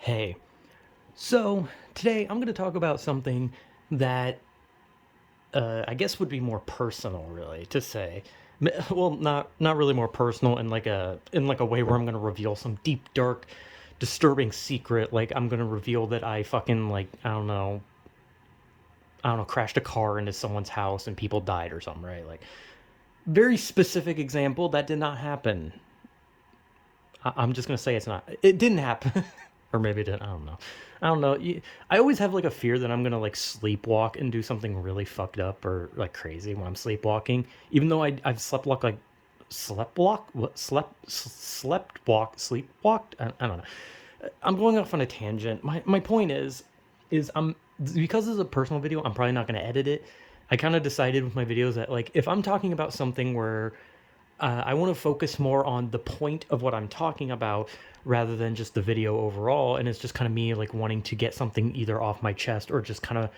Hey, so today I'm going to talk about something that I guess would be more personal, really, to say. Well, not really more personal in like a way where I'm going to reveal some deep, dark, disturbing secret. Like I'm going to reveal that I fucking like I don't know, crashed a car into someone's house and people died or something, right? Like very specific example that did not happen. I'm just gonna say it's not. It didn't happen, or maybe it did. I don't know. I don't know. I always have like a fear that I'm gonna like sleepwalk and do something really fucked up or like crazy when I'm sleepwalking. Even though I've slept walk, what slept walk, sleepwalked. I don't know. I'm going off on a tangent. My point is I'm because this is a personal video. I'm probably not gonna edit it. I kind of decided with my videos that like if I'm talking about something where I want to focus more on the point of what I'm talking about rather than just the video overall. And it's just kind of me like wanting to get something either off my chest or just kind of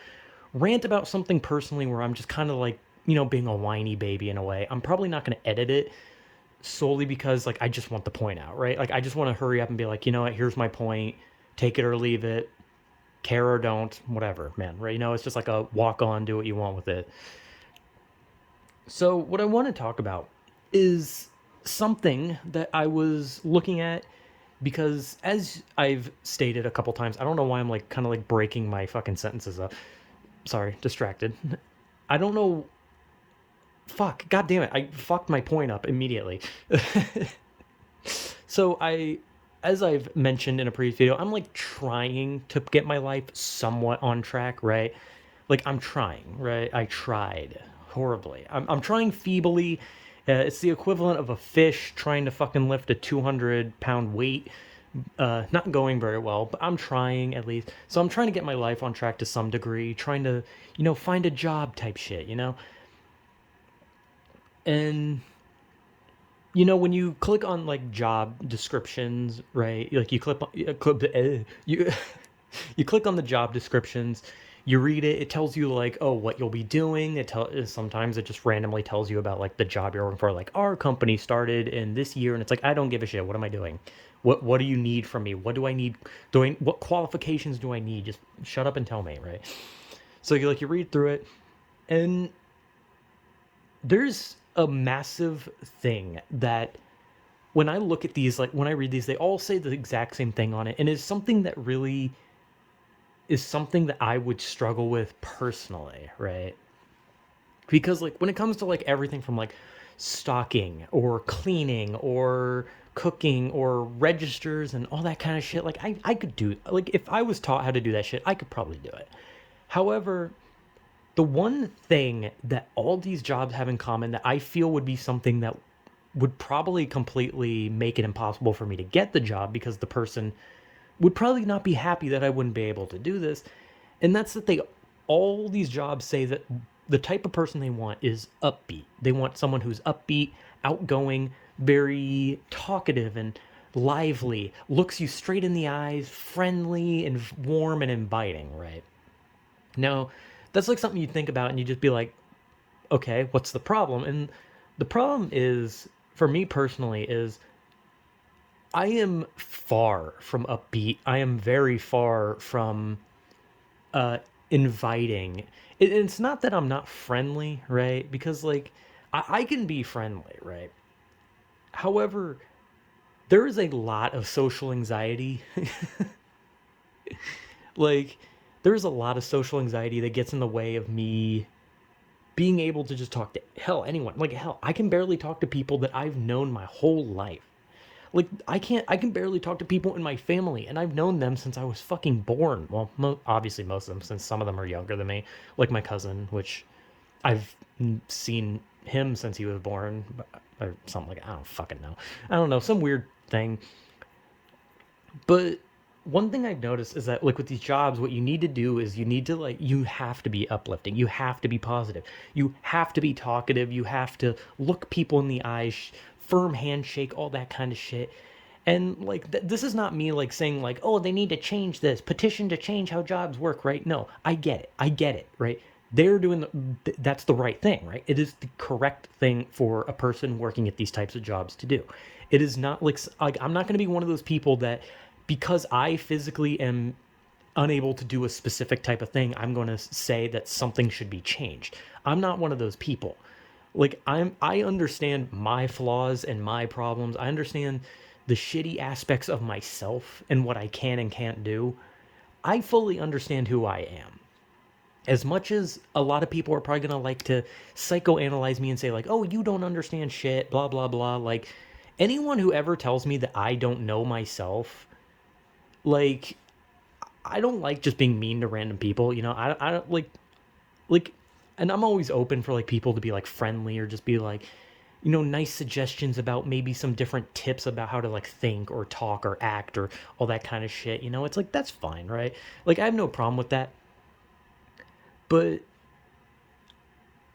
rant about something personally where I'm just kind of like, being a whiny baby in a way. I'm probably not going to edit it solely because like I just want the point out, right? Like I just want to hurry up and be like, you know what, here's my point, take it or leave it, care or don't, whatever, man, right? It's just like a walk on, do what you want with it. So, what I want to talk about is something that I was looking at because, as I've stated a couple times, I don't know why I'm like kind of like breaking my fucking sentences up. Sorry, distracted. I don't know. Fuck, god damn it. I fucked my point up immediately. As I've mentioned in a previous video, I'm like trying to get my life somewhat on track, right? Like I'm trying, right? I tried horribly. I'm trying feebly. It's the equivalent of a fish trying to fucking lift a 200-pound weight. Not going very well, but I'm trying at least. So I'm trying to get my life on track to some degree, trying to, find a job type shit. And when you click on like job descriptions, right? Like you you click on the job descriptions, you read it, it tells you like, oh, what you'll be doing. Sometimes it just randomly tells you about like the job you're working for. Like our company started in this year, and it's like I don't give a shit. What am I doing? What do you need from me? What do I need? What qualifications do I need? Just shut up and tell me, right? So you read through it, and there's a massive thing that when I look at these, like when I read these, they all say the exact same thing on it, and it's something that really is something that I would struggle with personally, right? Because like when it comes to like everything from like stocking or cleaning or cooking or registers and all that kind of shit, like I could do, like if I was taught how to do that shit, I could probably do it. However, the one thing that all these jobs have in common that I feel would be something that would probably completely make it impossible for me to get the job because the person would probably not be happy that I wouldn't be able to do this. And that's that they all these jobs say that the type of person they want is upbeat. They want someone who's upbeat, outgoing, very talkative and lively, looks you straight in the eyes, friendly and warm and inviting, right? Now, that's like something you think about and you just be like, okay, what's the problem? And the problem is, for me personally, is I am far from upbeat. I am very far from uh inviting. It's not that I'm not friendly, right? Because like I can be friendly, right? However, there is a lot of social anxiety. Like there's a lot of social anxiety that gets in the way of me being able to just talk to hell anyone. Like hell, I can barely talk to people that I've known my whole life. Like I can barely talk to people in my family, and I've known them since I was fucking born. Well, obviously most of them, since some of them are younger than me, like my cousin, which I've seen him since he was born, or something like I don't fucking know. I don't know, some weird thing. But one thing I've noticed is that like with these jobs, what you need to do is you have to be uplifting, you have to be positive, you have to be talkative, you have to look people in the eyes, firm handshake, all that kind of shit. And like this is not me like saying like, oh, they need to change this petition to change how jobs work, right? No, I get it, right? They're doing that's the right thing, right? It is the correct thing for a person working at these types of jobs to do. It is not like I'm not going to be one of those people that because I physically am unable to do a specific type of thing, I'm going to say that something should be changed. I'm not one of those people. Like I understand my flaws and my problems. I understand the shitty aspects of myself and what I can and can't do. I fully understand who I am. As much as a lot of people are probably going to like to psychoanalyze me and say like, "Oh, you don't understand shit, blah blah blah." Like anyone who ever tells me that I don't know myself, like I don't like just being mean to random people, you know. I don't like and I'm always open for like people to be like friendly or just be like, you know, nice suggestions about maybe some different tips about how to like think or talk or act or all that kind of shit. You know, it's like that's fine, right? Like I have no problem with that. But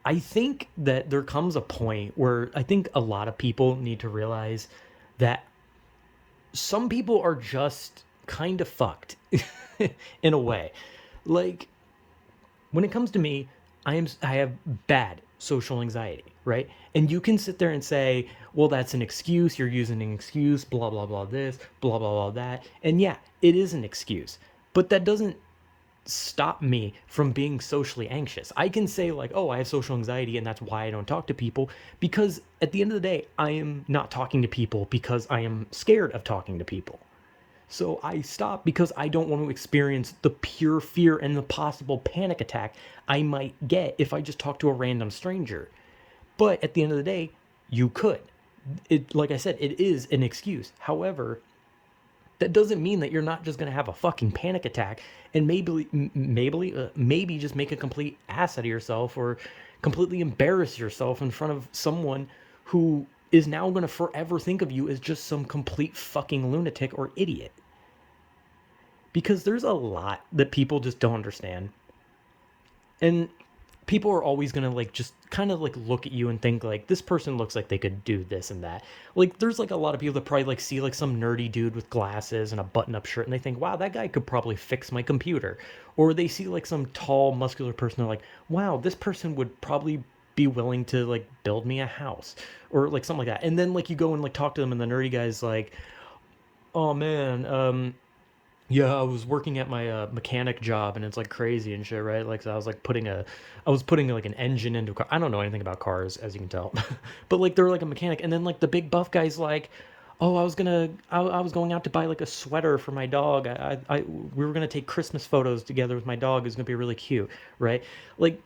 I think that there comes a point where I think a lot of people need to realize that some people are just kind of fucked in a way. Like when it comes to me, I have bad social anxiety, right? And you can sit there and say, "Well, that's an excuse. You're using an excuse, blah blah blah this, blah blah blah that." And yeah, it is an excuse. But that doesn't stop me from being socially anxious. I can say like, "Oh, I have social anxiety and that's why I don't talk to people," because at the end of the day, I am not talking to people because I am scared of talking to people. So I stop because I don't want to experience the pure fear and the possible panic attack I might get if I just talk to a random stranger. But at the end of the day, you could. It, like I said, it is an excuse. However, that doesn't mean that you're not just going to have a fucking panic attack and maybe just make a complete ass out of yourself or completely embarrass yourself in front of someone who is now going to forever think of you as just some complete fucking lunatic or idiot. Because there's a lot that people just don't understand. And people are always going to like just kind of like look at you and think like this person looks like they could do this and that. Like there's like a lot of people that probably like see like some nerdy dude with glasses and a button-up shirt and they think, "Wow, that guy could probably fix my computer." Or they see like some tall muscular person, they're like, "Wow, this person would probably be willing to like build me a house," or like something like that. And then like you go and like talk to them and the nerdy guy's like, "Oh man, yeah, I was working at my mechanic job and it's like crazy and shit, right? Like so I was putting like an engine into a car. I don't know anything about cars, as you can tell, but like they're like a mechanic, and then like the big buff guy's like, "Oh, I was going out to buy like a sweater for my dog. We were gonna take Christmas photos together with my dog. It's gonna be really cute, right?" Like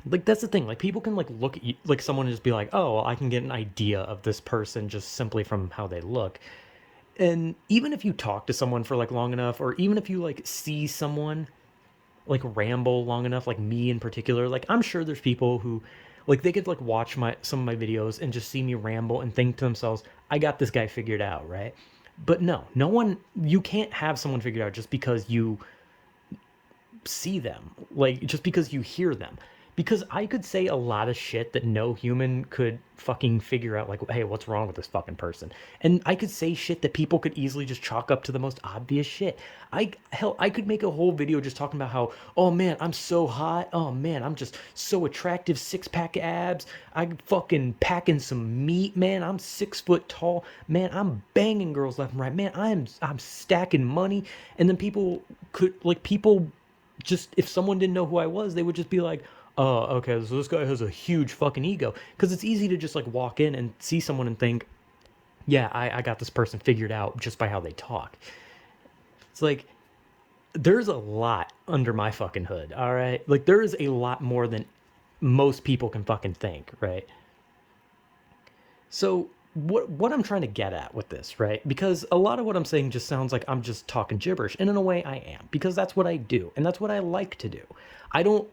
that's the thing. Like people can like look at you, like someone and just be like, "Oh, well, I can get an idea of this person just simply from how they look." And even if you talk to someone for like long enough, or even if you like see someone like ramble long enough, like me in particular, like I'm sure there's people who like they could like watch my some of my videos and just see me ramble and think to themselves, "I got this guy figured out," right? But no one, you can't have someone figured out just because you see them, like just because you hear them. Because I could say a lot of shit that no human could fucking figure out, like, "Hey, what's wrong with this fucking person?" And I could say shit that people could easily just chalk up to the most obvious shit. I could make a whole video just talking about how, "Oh man, I'm so hot. Oh man, I'm just so attractive, six pack abs. I'm fucking packing some meat, man. I'm 6 foot tall, man. I'm banging girls left and right, man. I'm stacking money." And then people just, if someone didn't know who I was, they would just be like, "Oh, okay, so this guy has a huge fucking ego." Because it's easy to just like walk in and see someone and think, "Yeah, I got this person figured out just by how they talk." It's like, there's a lot under my fucking hood, all right? Like, there is a lot more than most people can fucking think, right? So, what I'm trying to get at with this, right? Because a lot of what I'm saying just sounds like I'm just talking gibberish, and in a way I am, because that's what I do, and that's what I like to do. I don't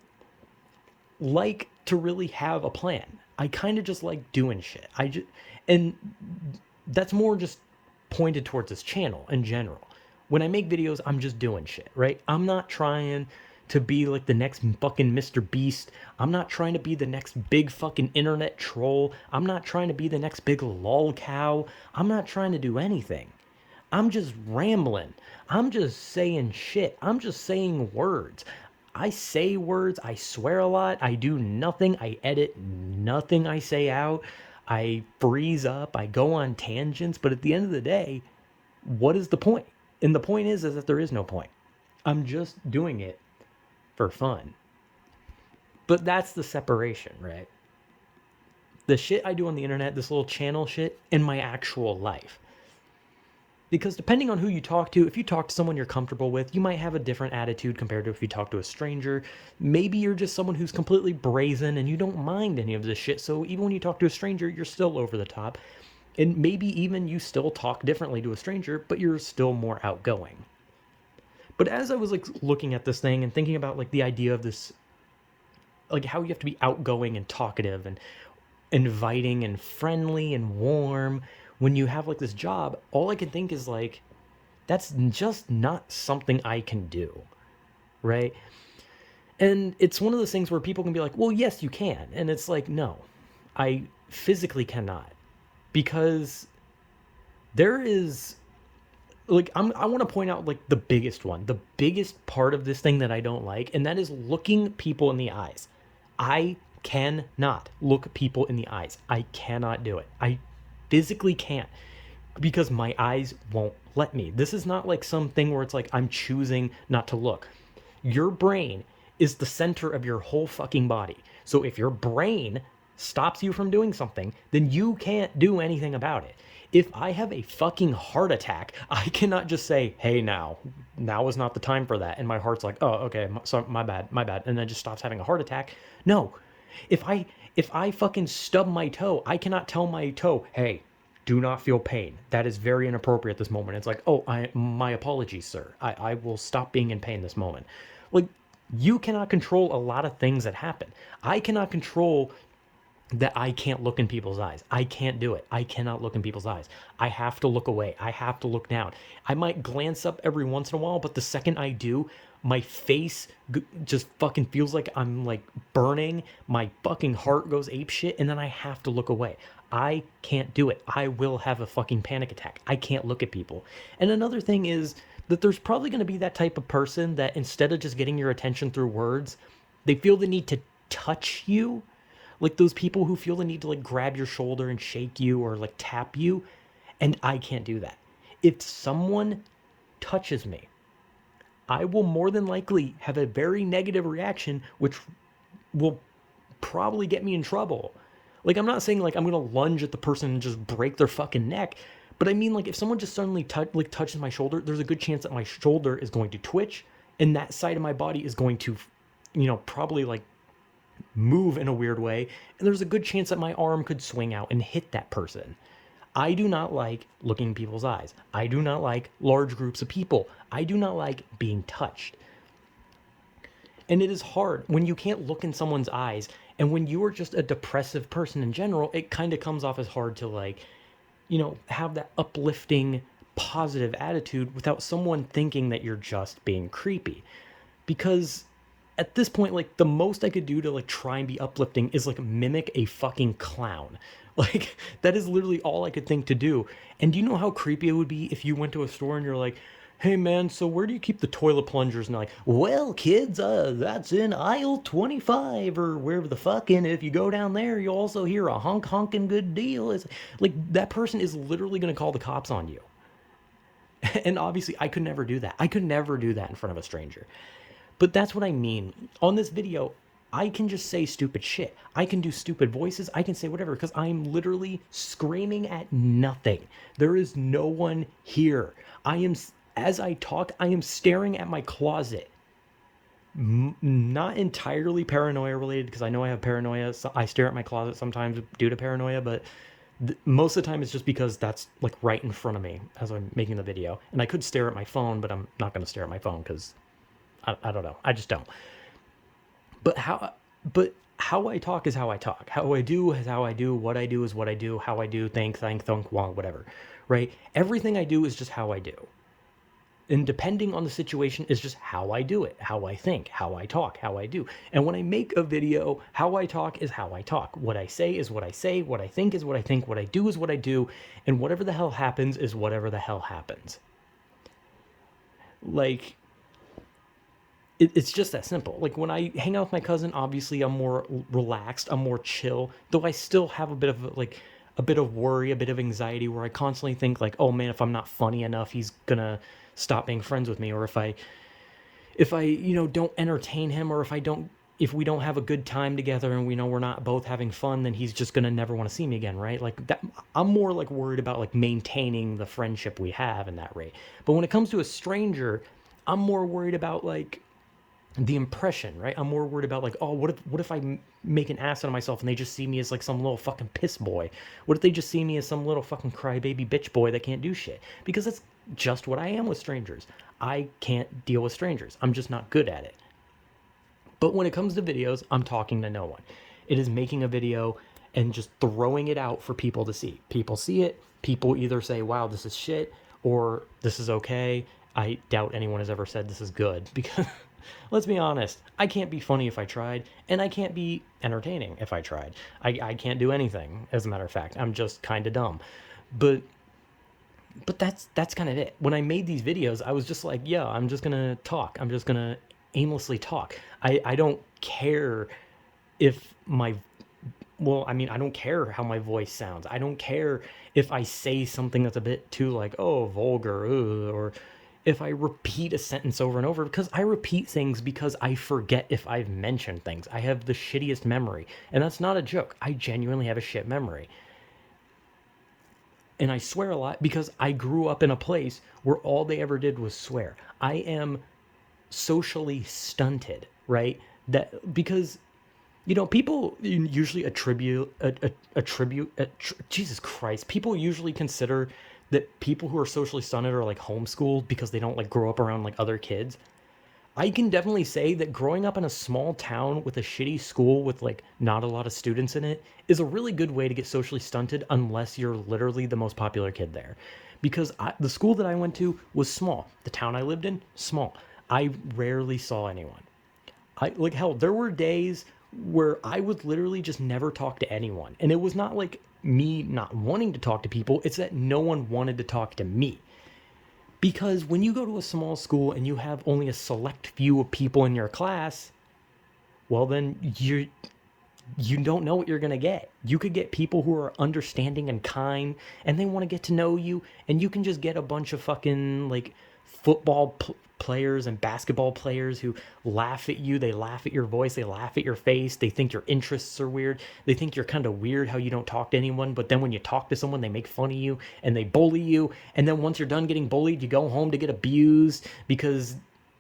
like to really have a plan. I kind of just like doing shit. And that's more just pointed towards this channel in general. When I make videos, I'm just doing shit, right? I'm not trying to be like the next fucking Mr. Beast. I'm not trying to be the next big fucking internet troll. I'm not trying to be the next big lol cow. I'm not trying to do anything. I'm just rambling. I'm just saying shit. I'm just saying words. I say words. I swear a lot. I do nothing. I edit nothing I say out. I freeze up. I go on tangents. But at the end of the day, what is the point? And the point is that there is no point. I'm just doing it for fun. But that's the separation, right? The shit I do on the internet, this little channel shit, and my actual life. Because depending on who you talk to, if you talk to someone you're comfortable with, you might have a different attitude compared to if you talk to a stranger. Maybe you're just someone who's completely brazen and you don't mind any of this shit. So even when you talk to a stranger, you're still over the top. And maybe even you still talk differently to a stranger, but you're still more outgoing. But as I was like looking at this thing and thinking about like the idea of this, like how you have to be outgoing and talkative and inviting and friendly and warm when you have like this job, all I can think is like, that's just not something I can do, right? And it's one of those things where people can be like, well, yes, you can. And it's like, no, I physically cannot. Because there is, like, I want to point out like the biggest one, the biggest part of this thing that I don't like, and that is looking people in the eyes. I cannot look people in the eyes. I cannot do it. I physically can't because my eyes won't let me. This is not like something where it's like I'm choosing not to look. Your brain is the center of your whole fucking body. So if your brain stops you from doing something, then you can't do anything about it. If I have a fucking heart attack, I cannot just say, hey, now is not the time for that. And my heart's like, oh, okay, so my bad. And then just stops having a heart attack. No. If I fucking stub my toe, I cannot tell my toe, hey, do not feel pain. That is very inappropriate this moment. It's like, oh, my apologies, sir. I will stop being in pain this moment. Like, you cannot control a lot of things that happen. I cannot control that I can't look in people's eyes. I can't do it. I cannot look in people's eyes. I have to look away. I have to look down. I might glance up every once in a while, but the second I do, my face just fucking feels like I'm like burning. My fucking heart goes ape shit, and then I have to look away. I can't do it. I will have a fucking panic attack. I can't look at people. And another thing is that there's probably going to be that type of person that instead of just getting your attention through words, they feel the need to touch you, like those people who feel the need to like grab your shoulder and shake you or like tap you. And I can't do that. If someone touches me, I will more than likely have a very negative reaction, which will probably get me in trouble. Like, I'm not saying like I'm gonna lunge at the person and just break their fucking neck, but I mean like if someone just suddenly touches my shoulder, there's a good chance that my shoulder is going to twitch, and that side of my body is going to, probably like move in a weird way, and there's a good chance that my arm could swing out and hit that person. I do not like looking in people's eyes. I do not like large groups of people. I do not like being touched. And it is hard when you can't look in someone's eyes, and when you are just a depressive person in general, it kind of comes off as hard to like, have that uplifting, positive attitude without someone thinking that you're just being creepy. Because at this point, like the most I could do to like try and be uplifting is like mimic a fucking clown. Like that is literally all I could think to do. And do you know how creepy it would be if you went to a store and you're like, hey man, so where do you keep the toilet plungers? And they're like, well, kids, that's in aisle 25 or wherever the fuck. And if you go down there, you also hear a honking good deal. It's like that person is literally going to call the cops on you. And obviously, I could never do that. I could never do that in front of a stranger. But that's what I mean. On this video, I can just say stupid shit. I can do stupid voices. I can say whatever because I'm literally screaming at nothing. There is no one here. As I talk, I am staring at my closet. Not entirely paranoia related because I know I have paranoia. So I stare at my closet sometimes due to paranoia, but most of the time it's just because that's like right in front of me as I'm making the video. And I could stare at my phone, but I'm not going to stare at my phone because I don't know. I just don't. But how I talk is how I talk. How I do is how I do. What I do is what I do. How I do, think, whatever. Right? Everything I do is just how I do. And depending on the situation is just how I do it, how I think, how I talk, how I do. And when I make a video, how I talk is how I talk. What I say is what I say. What I think is what I think. What I do is what I do. And whatever the hell happens is whatever the hell happens. Like, it's just that simple. Like when I hang out with my cousin, obviously I'm more relaxed, I'm more chill, though I still have a bit of like a bit of worry, a bit of anxiety, where I constantly think like, oh man, if I'm not funny enough, he's gonna stop being friends with me, or if I don't entertain him, or if we don't have a good time together and we know we're not both having fun, then he's just gonna never want to see me again, right? Like that, I'm more like worried about like maintaining the friendship we have in that rate. But when it comes to a stranger, I'm more worried about like the impression, right? I'm more worried about like, oh, what if I make an ass out of myself and they just see me as like some little fucking piss boy? What if they just see me as some little fucking crybaby bitch boy that can't do shit? Because that's just what I am with strangers. I can't deal with strangers. I'm just not good at it. But when it comes to videos, I'm talking to no one. It is making a video and just throwing it out for people to see. People see it. People either say, wow, this is shit, or this is okay. I doubt anyone has ever said this is good because let's be honest, I can't be funny if I tried, and I can't be entertaining if I tried. I can't do anything, as a matter of fact. I'm just kind of dumb. But that's kind of it. When I made these videos, I was just like, yeah, I'm just gonna talk. I'm just gonna aimlessly talk. I don't care if my well, I mean, I don't care how my voice sounds. I don't care if I say something that's a bit too like, oh, vulgar, or if I repeat a sentence over and over, because I repeat things because I forget if I've mentioned things. I have the shittiest memory, and that's not a joke. I genuinely have a shit memory. And I swear a lot because I grew up in a place where all they ever did was swear. I am socially stunted, right? That because people usually Jesus Christ, people usually consider that people who are socially stunted are like homeschooled because they don't like grow up around like other kids. I can definitely say that growing up in a small town with a shitty school with like not a lot of students in it is a really good way to get socially stunted unless you're literally the most popular kid there. Because the school that I went to was small. The town I lived in, small. I rarely saw anyone. I like hell, there were days where I would literally just never talk to anyone. And it was not like me not wanting to talk to people, it's that no one wanted to talk to me. Because when you go to a small school and you have only a select few of people in your class, well then you don't know what you're going to get. You could get people who are understanding and kind and they want to get to know you, and you can just get a bunch of fucking like players and basketball players who laugh at you. They laugh at your voice, they laugh at your face, they think your interests are weird, they think you're kind of weird how you don't talk to anyone, but then when you talk to someone they make fun of you and they bully you, and then once you're done getting bullied you go home to get abused because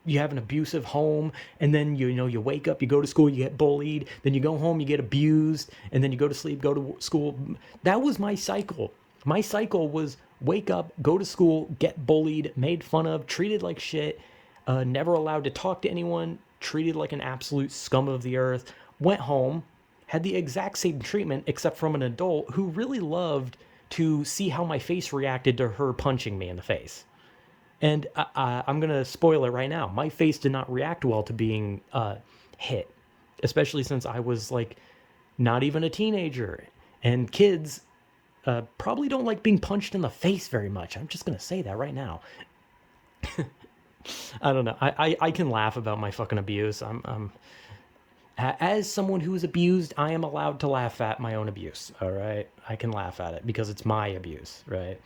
you have an abusive home, and then you wake up, you go to school, you get bullied, then you go home, you get abused, and then you go to sleep, go to school. That was my cycle. My cycle was wake up, go to school, get bullied, made fun of, treated like shit, never allowed to talk to anyone, treated like an absolute scum of the earth, went home, had the exact same treatment except from an adult who really loved to see how my face reacted to her punching me in the face. And I'm going to spoil it right now. My face did not react well to being hit, especially since I was like not even a teenager. And kids probably don't like being punched in the face very much. I'm just going to say that right now. I don't know. I can laugh about my fucking abuse. As someone who is abused, I am allowed to laugh at my own abuse. All right. I can laugh at it because it's my abuse, right?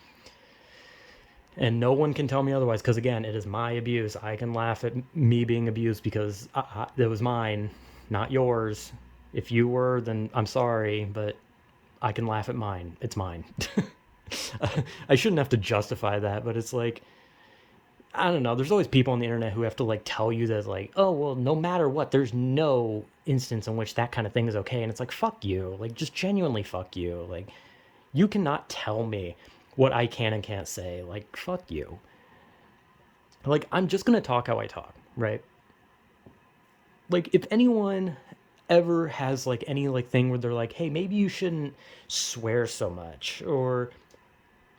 And no one can tell me otherwise because, again, it is my abuse. I can laugh at me being abused because it was mine, not yours. If you were, then I'm sorry, but I can laugh at mine. It's mine. I shouldn't have to justify that, but it's like, I don't know. There's always people on the internet who have to like tell you that like, oh, well, no matter what, there's no instance in which that kind of thing is okay. And it's like, fuck you. Like, just genuinely fuck you. Like, you cannot tell me what I can and can't say. Like, fuck you. Like, I'm just gonna talk how I talk, right? Like, if anyone ever has like any like thing where they're like, hey, maybe you shouldn't swear so much, or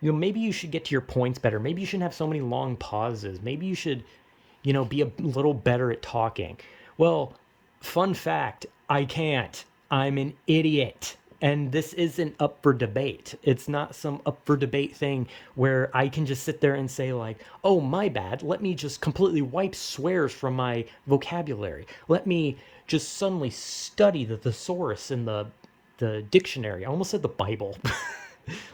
maybe you should get to your points better, maybe you shouldn't have so many long pauses, maybe you should be a little better at talking. Well, fun fact, I can't. I'm an idiot. And this isn't up for debate. It's not some up for debate thing where I can just sit there and say like, oh, my bad. Let me just completely wipe swears from my vocabulary. Let me just suddenly study the thesaurus in the dictionary. I almost said the Bible.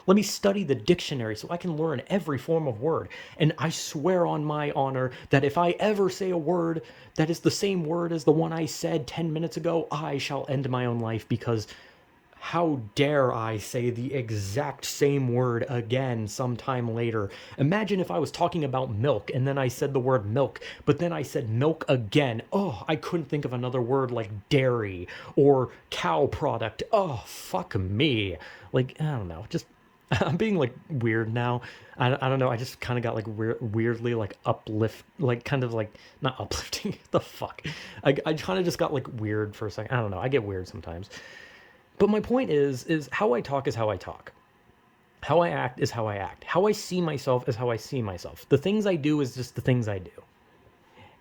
Let me study the dictionary so I can learn every form of word. And I swear on my honor that if I ever say a word that is the same word as the one I said 10 minutes ago, I shall end my own life, because how dare I say the exact same word again sometime later? Imagine if I was talking about milk and then I said the word milk, but then I said milk again. Oh, I couldn't think of another word like dairy or cow product. Oh, fuck me. Like, I don't know. Just, I'm being like weird now. I don't know. I just kind of got like weirdly like like kind of like not uplifting. The fuck. I kind of just got like weird for a second. I don't know. I get weird sometimes. But my point is how I talk is how I talk. How I act is how I act. How I see myself is how I see myself. The things I do is just the things I do.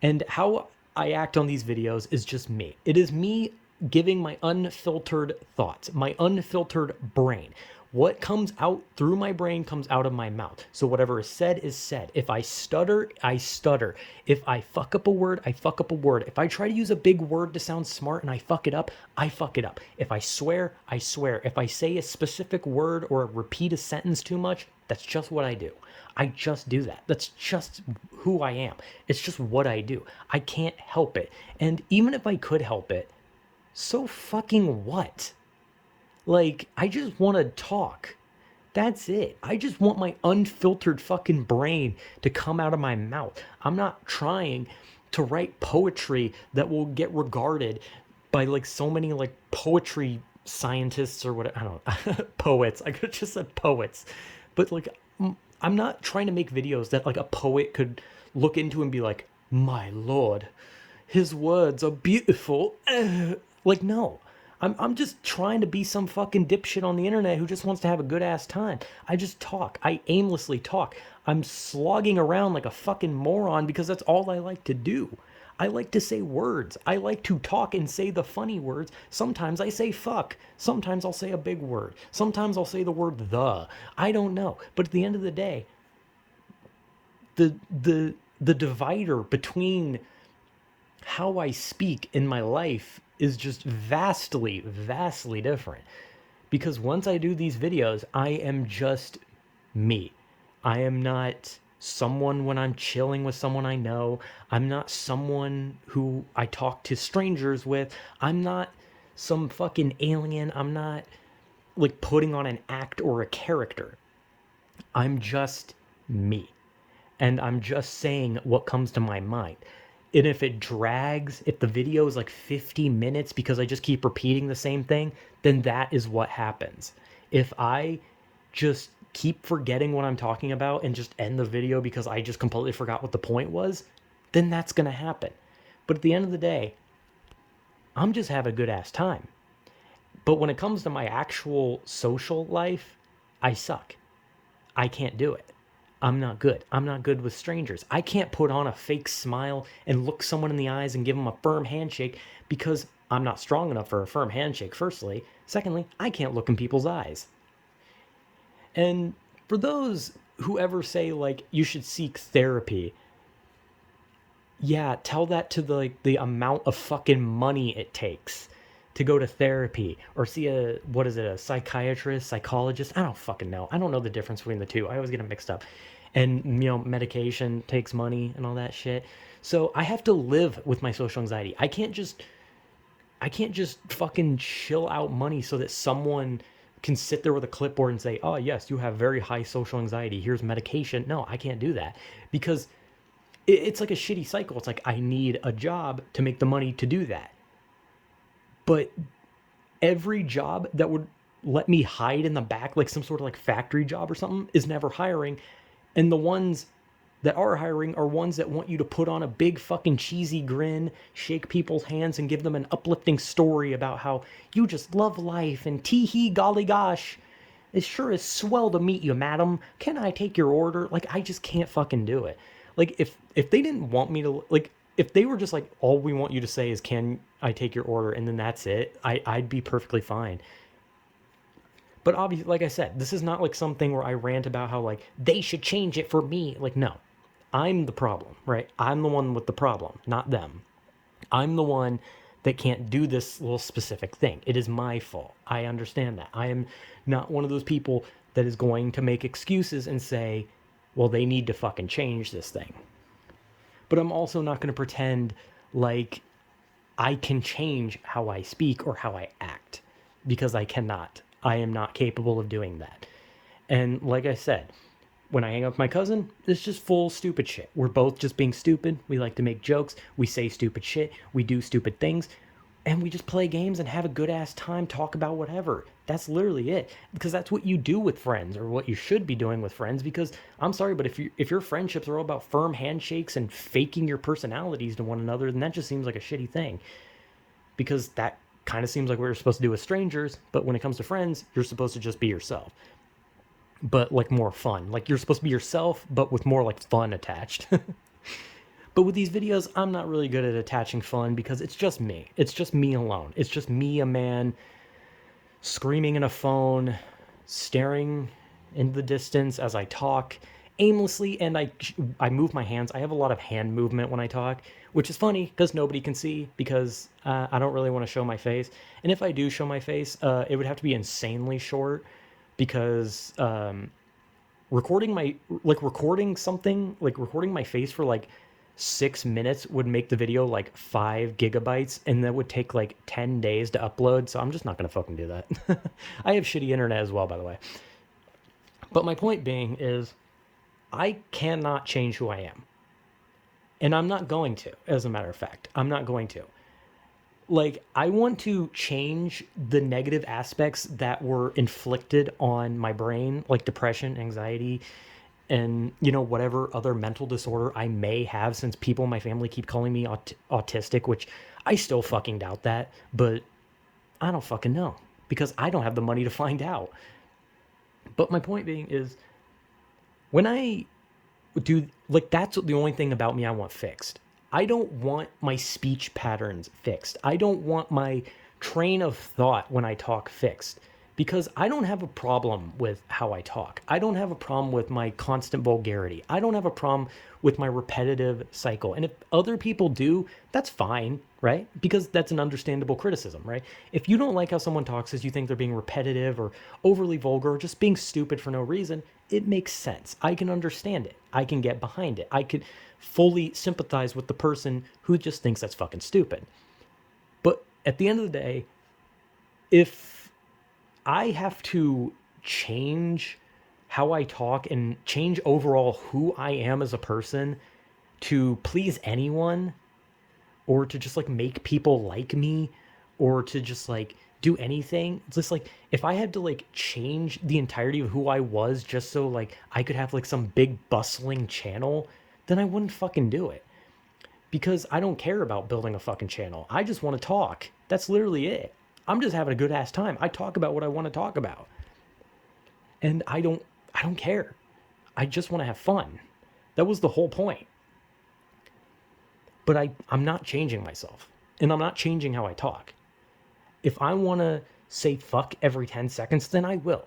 And how I act on these videos is just me. It is me giving my unfiltered thoughts, my unfiltered brain. What comes out through my brain comes out of my mouth. So whatever is said is said. If I stutter, I stutter. If I fuck up a word, I fuck up a word. If I try to use a big word to sound smart and I fuck it up, I fuck it up. If I swear, I swear. If I say a specific word or repeat a sentence too much, that's just what I do. I just do that. That's just who I am. It's just what I do. I can't help it. And even if I could help it, so fucking what? Like, I just want to talk. That's it. I just want my unfiltered fucking brain to come out of my mouth. I'm not trying to write poetry that will get regarded by like so many like poetry scientists or what, I don't know, poets. I could have just said poets. But like, I'm not trying to make videos that like a poet could look into and be like, my lord, his words are beautiful. Like, no. I'm just trying to be some fucking dipshit on the internet who just wants to have a good ass time. I just talk. I aimlessly talk. I'm slogging around like a fucking moron because that's all I like to do. I like to say words. I like to talk and say the funny words. Sometimes I say fuck. Sometimes I'll say a big word. Sometimes I'll say the word the. I don't know. But at the end of the day, the the divider between how I speak in my life is just vastly, vastly different. Because once I do these videos, I am just me. I am not someone when I'm chilling with someone I know. I'm not someone who I talk to strangers with. I'm not some fucking alien. I'm not like putting on an act or a character. I'm just me. And I'm just saying what comes to my mind. And if it drags, if the video is like 50 minutes because I just keep repeating the same thing, then that is what happens. If I just keep forgetting what I'm talking about and just end the video because I just completely forgot what the point was, then that's going to happen. But at the end of the day, I'm just having a good ass time. But when it comes to my actual social life, I suck. I can't do it. I'm not good. I'm not good with strangers. I can't put on a fake smile and look someone in the eyes and give them a firm handshake because I'm not strong enough for a firm handshake, firstly. Secondly, I can't look in people's eyes. And for those who ever say, like, you should seek therapy, yeah, tell that to the amount of fucking money it takes to go to therapy or see a psychiatrist, psychologist. I don't fucking know. I don't know the difference between the two. I always get them mixed up. And, medication takes money and all that shit. So I have to live with my social anxiety. I can't just fucking chill out money so that someone can sit there with a clipboard and say, oh, yes, you have very high social anxiety. Here's medication. No, I can't do that because it's like a shitty cycle. It's like I need a job to make the money to do that. But every job that would let me hide in the back, like some sort of like factory job or something, is never hiring. And the ones that are hiring are ones that want you to put on a big fucking cheesy grin, shake people's hands, and give them an uplifting story about how you just love life and tee hee golly gosh. It sure is swell to meet you, madam. Can I take your order? Like, I just can't fucking do it. Like, if they didn't want me to, like, if they were just like, all we want you to say is, can I take your order? And then that's it, I'd be perfectly fine. But obviously, like I said, this is not like something where I rant about how, like, they should change it for me. Like, no. I'm the problem, right? I'm the one with the problem, not them. I'm the one that can't do this little specific thing. It is my fault. I understand that. I am not one of those people that is going to make excuses and say, well, they need to fucking change this thing. But I'm also not going to pretend like I can change how I speak or how I act, because I cannot. I am not capable of doing that. And like I said, when I hang out with my cousin, it's just full stupid shit. We're both just being stupid. We like to make jokes. We say stupid shit. We do stupid things. And we just play games and have a good ass time, talk about whatever. That's literally it. Because that's what you do with friends, or what you should be doing with friends. Because I'm sorry, but if your friendships are all about firm handshakes and faking your personalities to one another, then that just seems like a shitty thing. Because that kind of seems like what you're supposed to do with strangers, but when it comes to friends, you're supposed to just be yourself. But like more fun. Like you're supposed to be yourself, but with more like fun attached. But with these videos, I'm not really good at attaching fun because it's just me. It's just me alone. It's just me, a man, screaming in a phone, staring into the distance as I talk aimlessly, and I move my hands. I have a lot of hand movement when I talk, which is funny because nobody can see, because I don't really want to show my face. And if I do show my face, it would have to be insanely short, because recording something, like recording my face for like 6 minutes would make the video like 5 gigabytes, and that would take like 10 days to upload. So I'm just not gonna fucking do that. I have shitty internet as well, by the way. But my point being is, I cannot change who I am, and I'm not going to. As a matter of fact, I'm not going to. Like, I want to change the negative aspects that were inflicted on my brain, like depression, anxiety, and whatever other mental disorder I may have, since people in my family keep calling me autistic, which I still fucking doubt that, but I don't fucking know, because I don't have the money to find out. But my point being is, when I do, like, that's the only thing about me I want fixed. I don't want my speech patterns fixed. I don't want my train of thought when I talk fixed, because I don't have a problem with how I talk. I don't have a problem with my constant vulgarity. I don't have a problem with my repetitive cycle. And if other people do, that's fine, right? Because that's an understandable criticism, right? If you don't like how someone talks, as you think they're being repetitive or overly vulgar or just being stupid for no reason, it makes sense. I can understand it. I can get behind it. I could fully sympathize with the person who just thinks that's fucking stupid. But at the end of the day, if I have to change how I talk and change overall who I am as a person to please anyone, or to just like make people like me, or to just like do anything, it's just like, if I had to like change the entirety of who I was just so like I could have like some big bustling channel, then I wouldn't fucking do it. Because I don't care about building a fucking channel. I just want to talk. That's literally it. I'm just having a good ass time. I talk about what I want to talk about. And I don't care. I just want to have fun. That was the whole point. But I'm not changing myself. And I'm not changing how I talk. If I want to say fuck every 10 seconds, then I will.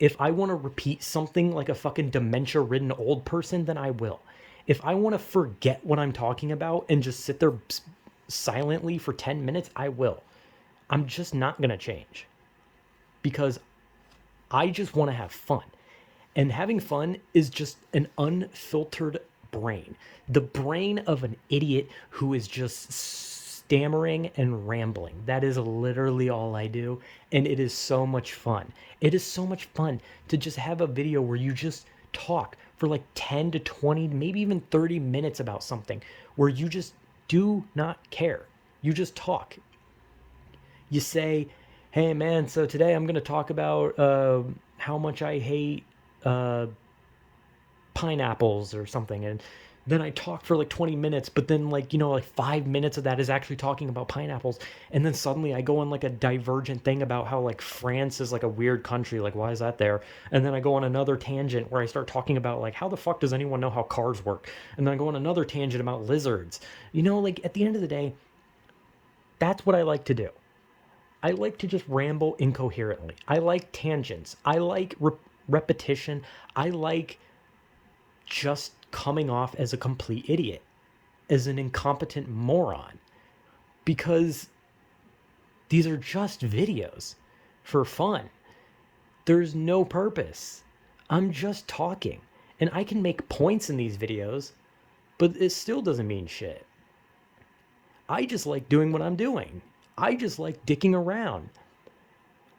If I want to repeat something like a fucking dementia-ridden old person, then I will. If I want to forget what I'm talking about and just sit there silently for 10 minutes, I will. I'm just not going to change. Because I just want to have fun. And having fun is just an unfiltered brain. The brain of an idiot who is just stammering and rambling. That is literally all I do. And it is so much fun. It is so much fun to just have a video where you just talk for like 10 to 20, maybe even 30 minutes about something where you just do not care. You just talk. You say, hey man, so today I'm going to talk about how much I hate pineapples or something. And then I talk for like 20 minutes, but then like 5 minutes of that is actually talking about pineapples. And then suddenly I go on like a divergent thing about how like France is like a weird country. Like, why is that there? And then I go on another tangent where I start talking about like, how the fuck does anyone know how cars work? And then I go on another tangent about lizards. Like at the end of the day, that's what I like to do. I like to just ramble incoherently. I like tangents. I like repetition. I like just coming off as a complete idiot, as an incompetent moron, because these are just videos for fun. There's no purpose. I'm just talking. And I can make points in these videos, but it still doesn't mean shit. I just like doing what I'm doing. I just like dicking around.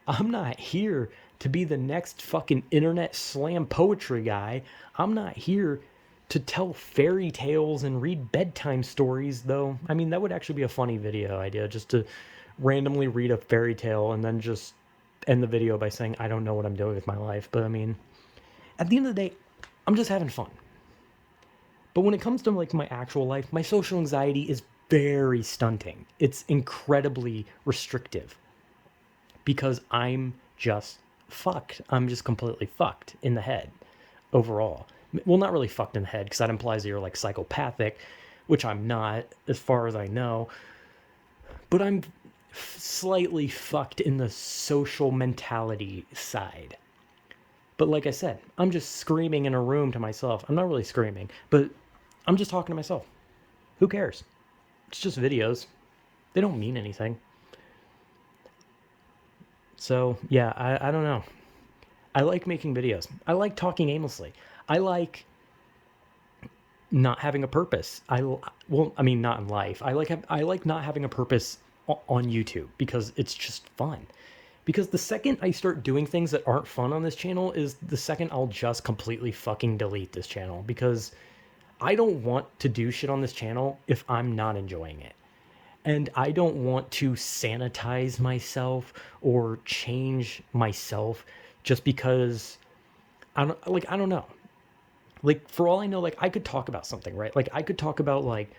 I'm not here to be the next fucking internet slam poetry guy. I'm not here to tell fairy tales and read bedtime stories, though. I mean, that would actually be a funny video idea, just to randomly read a fairy tale and then just end the video by saying, I don't know what I'm doing with my life. But I mean, at the end of the day, I'm just having fun. But when it comes to like my actual life, my social anxiety is very stunting. It's incredibly restrictive because I'm just fucked. I'm just completely fucked in the head overall. Well, not really fucked in the head because that implies that you're like psychopathic, which I'm not as far as I know. But I'm slightly fucked in the social mentality side. But like I said, I'm just screaming in a room to myself. I'm not really screaming, but I'm just talking to myself. Who cares? It's just videos. They don't mean anything. So, yeah, I don't know. I like making videos. I like talking aimlessly. I like not having a purpose. Well, I mean, not in life. I like not having a purpose on YouTube because it's just fun. Because the second I start doing things that aren't fun on this channel is the second I'll just completely fucking delete this channel, because I don't want to do shit on this channel if I'm not enjoying it. And I don't want to sanitize myself or change myself just because I don't know. Like, for all I know, like, I could talk about something, right? Like, I could talk about, like,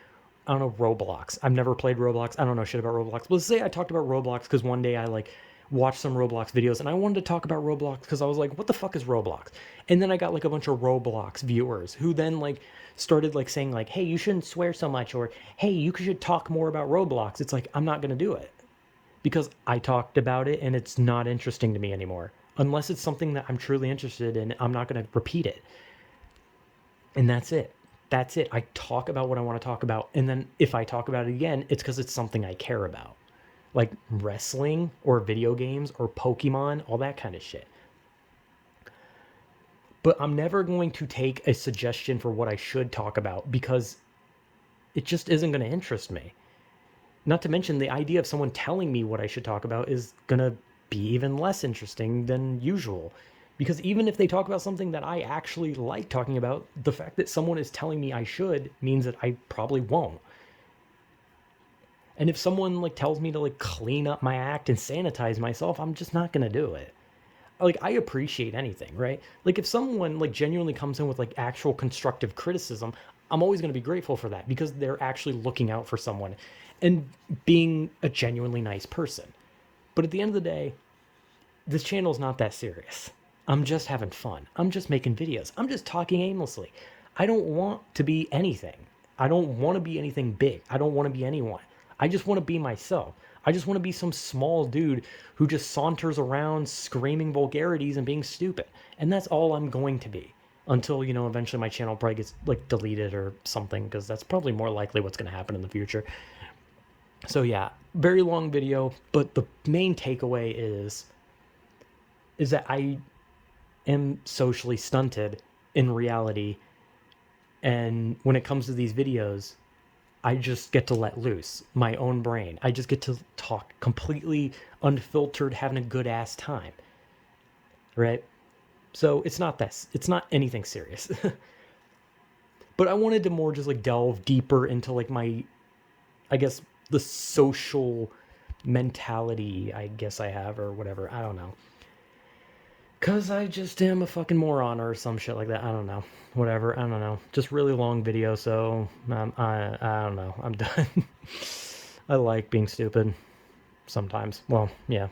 I don't know, Roblox. I've never played Roblox. I don't know shit about Roblox. But let's say I talked about Roblox because one day I, like, watched some Roblox videos and I wanted to talk about Roblox because I was like, what the fuck is Roblox? And then I got, like, a bunch of Roblox viewers who then, like, started, like, saying, like, hey, you shouldn't swear so much, or, hey, you should talk more about Roblox. It's like, I'm not going to do it because I talked about it and it's not interesting to me anymore. Unless it's something that I'm truly interested in, I'm not going to repeat it. And that's it. That's it. I talk about what I want to talk about. And then if I talk about it again, it's because it's something I care about. Like wrestling or video games or Pokemon, all that kind of shit. But I'm never going to take a suggestion for what I should talk about because it just isn't going to interest me. Not to mention the idea of someone telling me what I should talk about is going to be even less interesting than usual. Because even if they talk about something that I actually like talking about, the fact that someone is telling me I should means that I probably won't. And if someone like tells me to like clean up my act and sanitize myself, I'm just not going to do it. Like, I appreciate anything, right? Like, if someone like genuinely comes in with like actual constructive criticism, I'm always going to be grateful for that because they're actually looking out for someone and being a genuinely nice person. But at the end of the day, this channel is not that serious. I'm just having fun. I'm just making videos. I'm just talking aimlessly. I don't want to be anything. I don't want to be anything big. I don't want to be anyone. I just want to be myself. I just want to be some small dude who just saunters around screaming vulgarities and being stupid. And that's all I'm going to be until, you know, eventually my channel probably gets like deleted or something, because that's probably more likely what's going to happen in the future. So yeah, very long video, but the main takeaway is that I am socially stunted in reality, and when it comes to these videos, I just get to let loose my own brain. I just get to talk completely unfiltered, having a good ass time, right? So it's not this. It's not anything serious. But I wanted to more just like delve deeper into like my, I guess, the social mentality I guess I have, or whatever. I don't know. Because I just am a fucking moron or some shit like that. I don't know. Whatever. I don't know. Just really long video, so I don't know. I'm done. I like being stupid sometimes. Well, yeah.